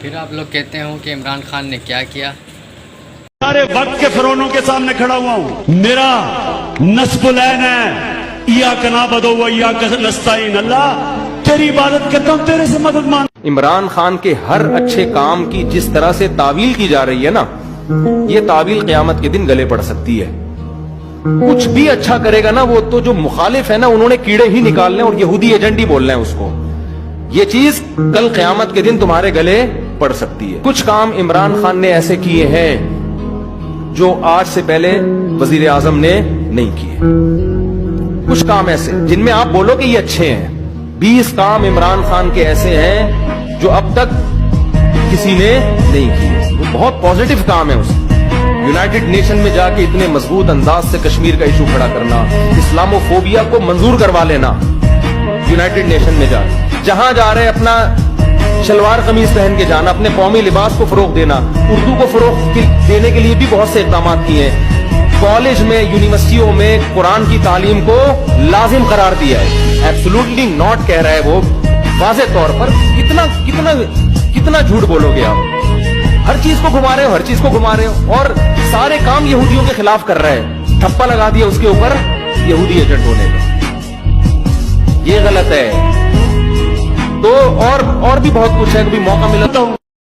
پھر آپ لوگ کہتے ہو کہ عمران خان نے کیا کیا؟ سارے وقت کے فرعونوں کے سامنے کھڑا ہوا ہوں. میرا نصب العین ہے ایاک نعبد و ایاک نستعین. اللہ تیری عبادت کرتا ہوں, تیرے سے مدد مانگ. عمران خان کے ہر اچھے کام کی جس طرح سے تعویل کی جا رہی ہے نا, یہ تعویل قیامت کے دن گلے پڑ سکتی ہے. کچھ بھی اچھا کرے گا نا, وہ تو جو مخالف ہے نا انہوں نے کیڑے ہی نکالنے اور یہودی ایجنٹ ہی بولنا ہے اس کو. یہ چیز کل قیامت کے دن تمہارے گلے پڑ سکتی ہے. کچھ کام عمران خان نے ایسے کیے ہیں جو آج سے پہلے وزیر اعظم نے نہیں کیے. کچھ کام ایسے جن میں آپ بولو کہ یہ اچھے ہیں. 20 کام عمران خان کے ایسے ہیں جو اب تک کسی نے نہیں کیے. وہ بہت پازیٹیو کام ہے. اس یونائٹڈ نیشن میں جا کے اتنے مضبوط انداز سے کشمیر کا ایشو کھڑا کرنا, اسلامو فوبیا کو منظور کروا لینا, یونائٹڈ نیشن میں جہاں جا رہے اپنا شلوار قمیض پہن کے جانا, اپنے قومی لباس کو فروغ دینا, اردو کو فروغ دینے کے لیے بھی بہت سے اقدامات کیے ہیں. کالج میں یونیورسٹیوں میں قرآن کی تعلیم کو لازم قرار دیا ہے. ایبسولوٹلی ناٹ کہہ رہا ہے وہ واضح طور پر. کتنا جھوٹ بولو گے آپ. ہر چیز کو گھما رہے ہو, اور سارے کام یہودیوں کے خلاف کر رہے ہیں. ٹھپا لگا دیا اس کے اوپر یہودی ایجنٹ ہونے کا. یہ غلط ہے. تو اور بھی بہت کچھ ہے. کبھی موقع ملا تو